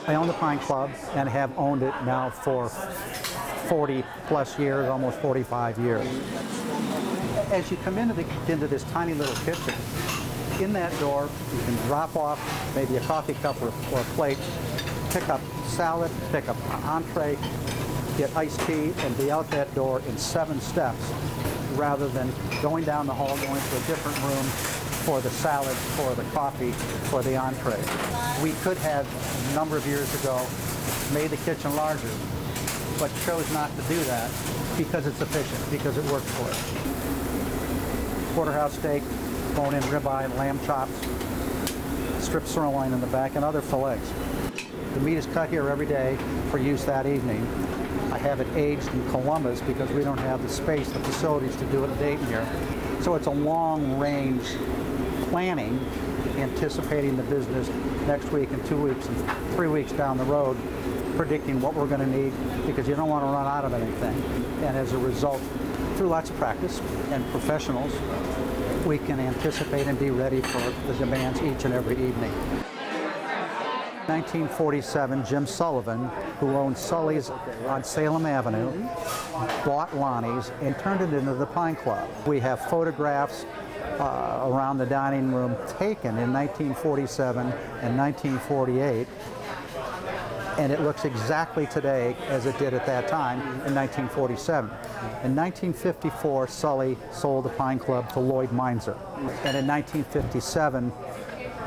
I own the Pine Club and have owned it now for 40 plus years, almost 45 years. As you come into this tiny little kitchen, in that door you can drop off maybe a coffee cup or a plate, pick up salad, pick up an entree, get iced tea, and be out that door in 7 steps, rather than going down the hall, going to a different room for the salad, for the coffee, for the entree. We could have, a number of years ago, made the kitchen larger, but chose not to do that because it's efficient, because it works for us. Porterhouse steak, bone-in ribeye, lamb chops, strip sirloin in the back, and other fillets. The meat is cut here every day for use that evening. I have it aged in Columbus because we don't have the space, the facilities to do it in Dayton here. So it's a long-range planning, anticipating the business next week and 2 weeks and 3 weeks down the road, predicting what we're going to need, because you don't want to run out of anything. And as a result, through lots of practice and professionals, we can anticipate and be ready for the demands each and every evening. 1947, Jim Sullivan, who owned Sully's on Salem Avenue, bought Lonnie's and turned it into the Pine Club. We have photographs around the dining room taken in 1947 and 1948, and it looks exactly today as it did at that time in 1947. In 1954, Sully sold the Pine Club to Lloyd Meinzer, and in 1957,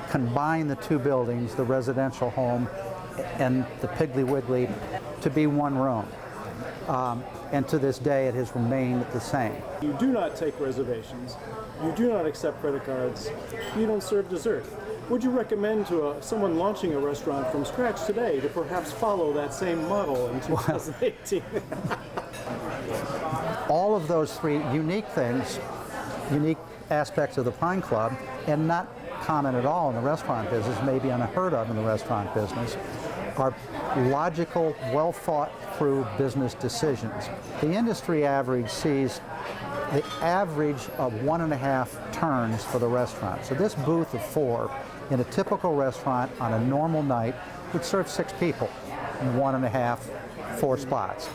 combined the 2 buildings, the residential home and the Piggly Wiggly, to be one room. And to this day, it has remained the same. You do not take reservations. You do not accept credit cards. You don't serve dessert. Would you recommend to someone launching a restaurant from scratch today to perhaps follow that same model in 2018? All of those 3 unique things, unique aspects of the Pine Club, and not common at all in the restaurant business, maybe unheard of in the restaurant business, are logical, well thought through business decisions. The industry average sees the average of 1.5 turns for the restaurant. So this booth of 4 in a typical restaurant on a normal night would serve 6 people in 1.5, 4 spots.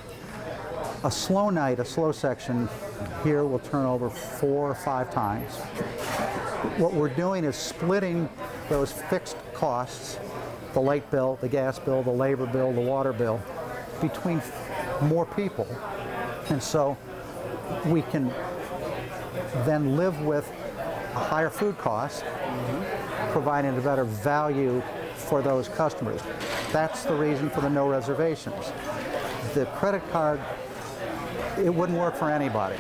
A slow night, a slow section here will turn over 4 or 5 times. What we're doing is splitting those fixed costs, the light bill, the gas bill, the labor bill, the water bill, between more people. And so we can then live with a higher food cost, providing a better value for those customers. That's the reason for the no reservations. The credit card, it wouldn't work for anybody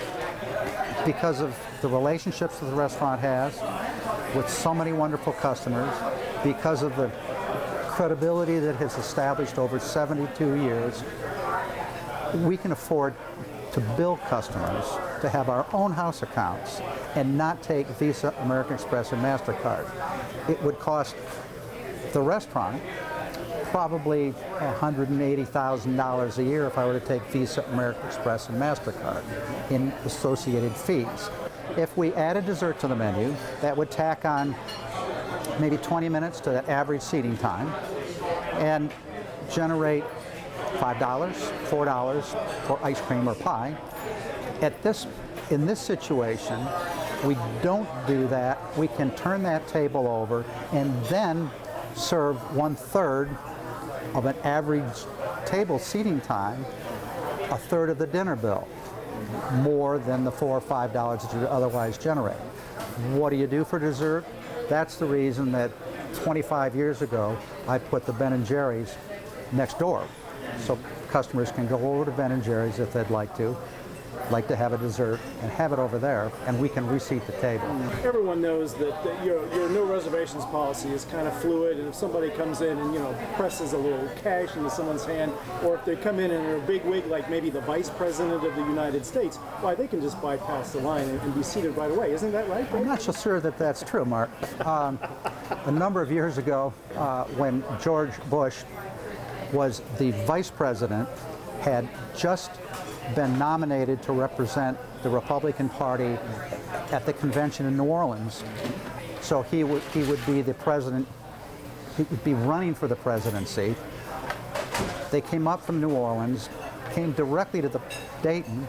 because of the relationships that the restaurant has with so many wonderful customers, because of the credibility that has established over 72 years. We can afford to bill customers to have our own house accounts and not take Visa, American Express, and MasterCard. It would cost the restaurant probably $180,000 a year if I were to take Visa, American Express, and MasterCard in associated fees. If we added dessert to the menu, that would tack on maybe 20 minutes to the average seating time and generate $5, $4 for ice cream or pie. In this situation, we don't do that. We can turn that table over and then serve 1/3 of an average table seating time, 1/3 of the dinner bill, more than the $4 or $5 that you otherwise generate. What do you do for dessert? That's the reason that 25 years ago I put the Ben & Jerry's next door, so customers can go over to Ben & Jerry's if they'd like to have a dessert, and have it over there, and we can reseat the table. Everyone knows that your no reservations policy is kind of fluid, and if somebody comes in and presses a little cash into someone's hand, or if they come in and they're a big wig like maybe the Vice President of the United States, why, they can just bypass the line and be seated right away. Isn't that right? I'm not so sure that that's true, Mark. A number of years ago, when George Bush was the Vice President, had just been nominated to represent the Republican Party at the convention in New Orleans. So he would be the president, he would be running for the presidency. They came up from New Orleans, came directly to the Dayton,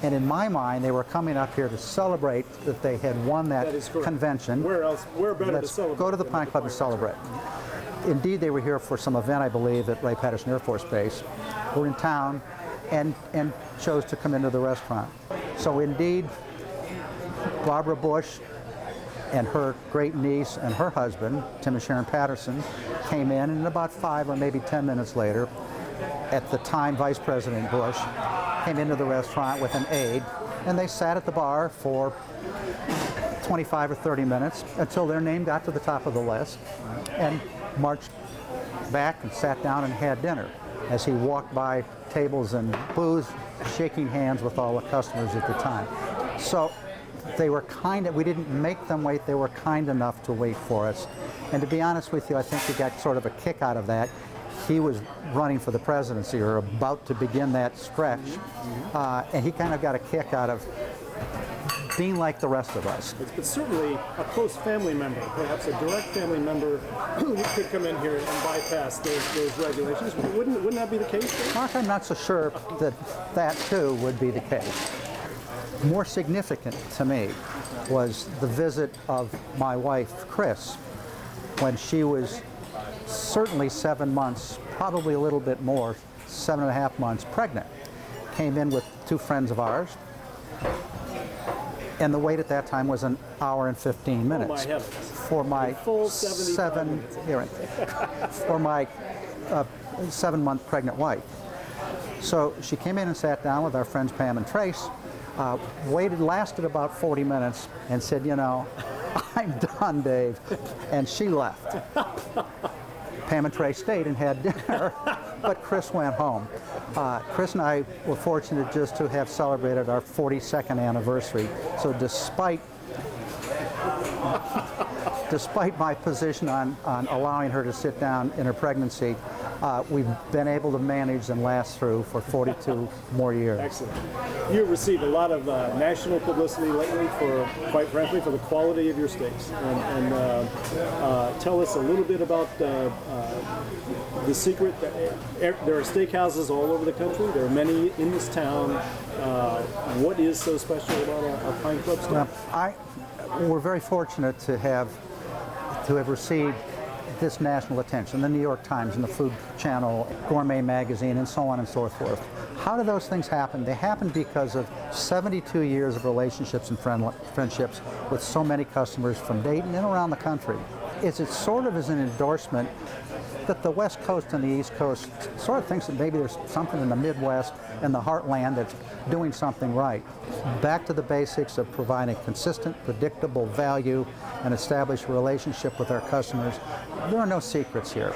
and in my mind, they were coming up here to celebrate that they had won that convention. Where else? Where better to Let's celebrate? go to the Pine Club and celebrate. Indeed, they were here for some event, I believe, at Wright-Patterson Air Force Base. Were in town and chose to come into the restaurant. So indeed, Barbara Bush and her great niece and her husband, Tim and Sharon Patterson, came in, and about 5 or maybe 10 minutes later, at the time Vice President Bush came into the restaurant with an aide, and they sat at the bar for 25 or 30 minutes until their name got to the top of the list, and marched back and sat down and had dinner as he walked by tables and booths, shaking hands with all the customers at the time. So they were we didn't make them wait, they were kind enough to wait for us. And to be honest with you, I think we got sort of a kick out of that. He was running for the presidency or about to begin that stretch, and he kind of got a kick out of being like the rest of us. But certainly a close family member, perhaps a direct family member, could come in here and bypass those regulations. Wouldn't that be the case? Mark, I'm not so sure that that too would be the case. More significant to me was the visit of my wife, Chris, when she was certainly 7 months, probably a little bit more, 7.5 months pregnant. Came in with 2 friends of ours, and the wait at that time was an hour and 15 minutes. Oh my heavens. For my full 75 minutes. For my 7-month pregnant wife. So she came in and sat down with our friends Pam and Trace, lasted about 40 minutes, and said, you know, I'm done, Dave. And she left. Pam and Trace stayed and had dinner, but Chris went home. Chris and I were fortunate just to have celebrated our 42nd anniversary. So despite my position on allowing her to sit down in her pregnancy, we've been able to manage and last through for 42 more years. Excellent. You've received a lot of national publicity lately for, quite frankly, for the quality of your steaks. And tell us a little bit about the secret. There are steakhouses all over the country. There are many in this town. What is so special about a Pine Club steak? We're very fortunate to have received this national attention, the New York Times and the Food Channel, Gourmet Magazine, and so on and so forth. How do those things happen? They happen because of 72 years of relationships and friendships with so many customers from Dayton and around the country. It sort of is an endorsement that the West Coast and the East Coast sort of thinks that maybe there's something in the Midwest and the heartland that's doing something right. Back to the basics of providing consistent, predictable value and establish a relationship with our customers. There are no secrets here.